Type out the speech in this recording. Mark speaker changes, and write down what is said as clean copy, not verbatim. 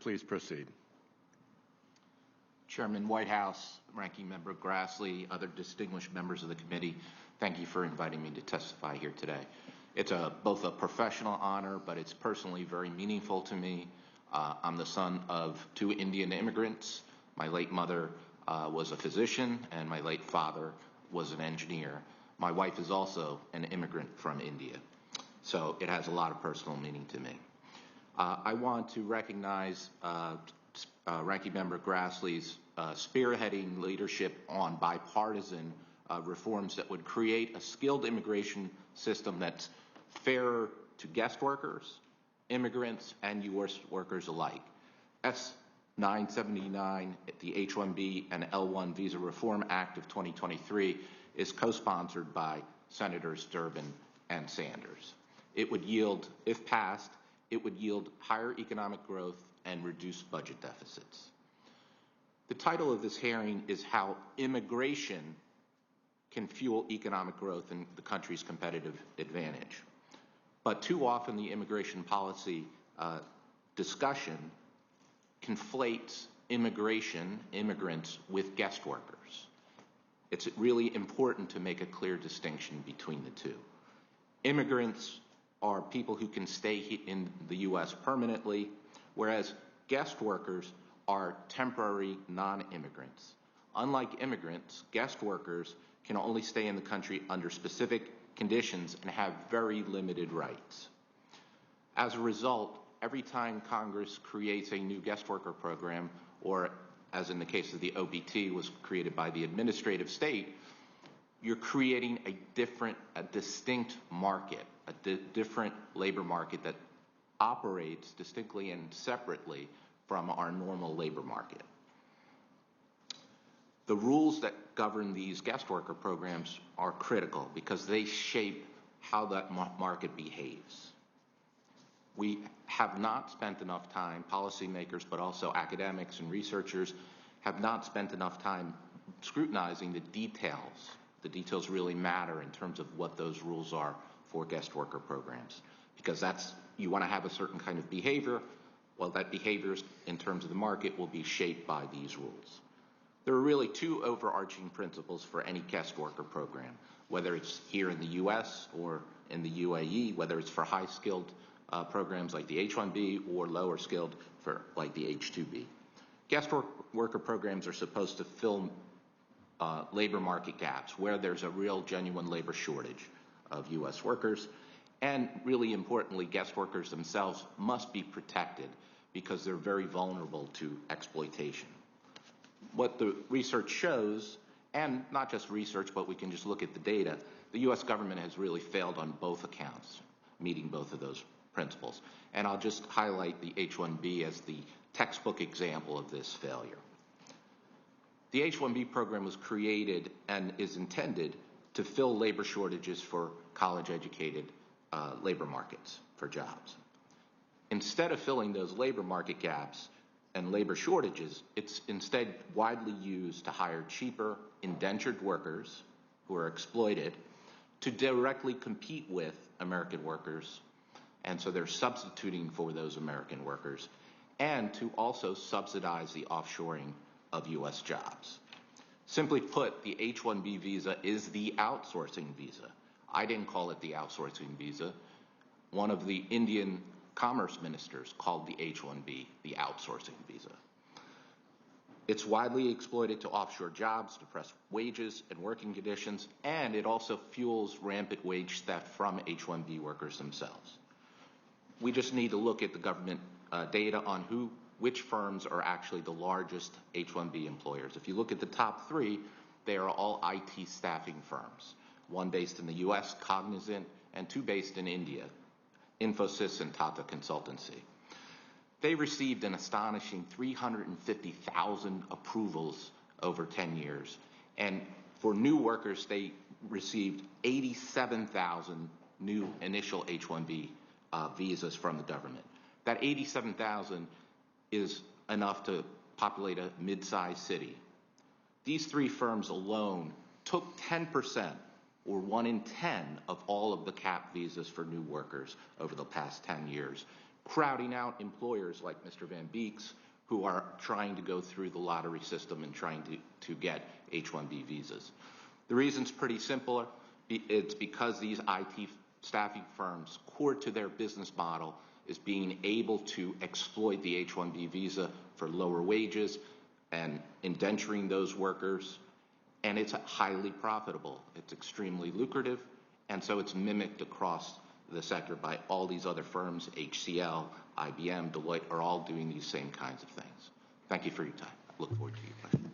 Speaker 1: please proceed.
Speaker 2: Chairman Whitehouse, Ranking Member Grassley, other distinguished members of the committee, thank you for inviting me to testify here today. It's both a professional honor, but it's personally very meaningful to me. I'm the son of two Indian immigrants. My late mother was a physician, and my late father was an engineer. My wife is also an immigrant from India, so it has a lot of personal meaning to me. I want to recognize Ranking Member Grassley's spearheading leadership on bipartisan reforms that would create a skilled immigration system that's fairer to guest workers, immigrants, and U.S. workers alike. S-979, the H-1B and L-1 Visa Reform Act of 2023, is co-sponsored by Senators Durbin and Sanders. It would yield, if passed, it would yield higher economic growth and reduce budget deficits. The title of this hearing is How Immigration Can Fuel Economic Growth and the Country's Competitive Advantage. But too often the immigration policy discussion conflates immigrants with guest workers. It's really important to make a clear distinction between the two. Immigrants are people who can stay in the U.S. permanently, whereas guest workers are temporary non-immigrants. Unlike immigrants, guest workers can only stay in the country under specific conditions and have very limited rights. As a result, every time Congress creates a new guest worker program, or as in the case of the OPT was created by the administrative state, you're creating a distinct market, a different labor market that operates distinctly and separately from our normal labor market. The rules that govern these guest worker programs are critical because they shape how that market behaves. We have not spent enough time, policymakers, but also academics and researchers, have not spent enough time scrutinizing the details. The details really matter in terms of what those rules are for guest worker programs, because you want to have a certain kind of behavior. Well, that behavior in terms of the market will be shaped by these rules. There are really two overarching principles for any guest worker program, whether it's here in the U.S. or in the UAE, whether it's for high-skilled programs like the H-1B or lower skilled for like the H-2B. Guest worker programs are supposed to fill labor market gaps where there's a real genuine labor shortage of U.S. workers. And really importantly, guest workers themselves must be protected because they're very vulnerable to exploitation. What the research shows, and not just research, but we can just look at the data, the U.S. government has really failed on both accounts, meeting both of those principles. And I'll just highlight the H-1B as the textbook example of this failure. The H-1B program was created and is intended to fill labor shortages for college-educated labor markets for jobs. Instead of filling those labor market gaps and labor shortages, it's instead widely used to hire cheaper indentured workers who are exploited to directly compete with American workers, and so they're substituting for those American workers, and to also subsidize the offshoring of U.S. jobs. Simply put, the H-1B visa is the outsourcing visa. I didn't call it the outsourcing visa. One of the Indian commerce ministers called the H-1B the outsourcing visa. It's widely exploited to offshore jobs, depress wages and working conditions, and it also fuels rampant wage theft from H-1B workers themselves. We just need to look at the government data on which firms are actually the largest H-1B employers. If you look at the top three, they are all IT staffing firms, one based in the US, Cognizant, and two based in India, Infosys and Tata Consultancy. They received an astonishing 350,000 approvals over 10 years. And for new workers, they received 87,000 new initial H-1B visas from the government. That 87,000 is enough to populate a mid-sized city. These three firms alone took 10%, or 1 in 10, of all of the CAP visas for new workers over the past 10 years, crowding out employers like Mr. Van Beek's, who are trying to go through the lottery system and trying to get H-1B visas. The reason's pretty simple. It's because these IT staffing firms, core to their business model, is being able to exploit the H-1B visa for lower wages and indenturing those workers, and it's highly profitable. It's extremely lucrative, and so it's mimicked across the sector by all these other firms. HCL, IBM, Deloitte are all doing these same kinds of things. Thank you for your time. I look forward to your questions.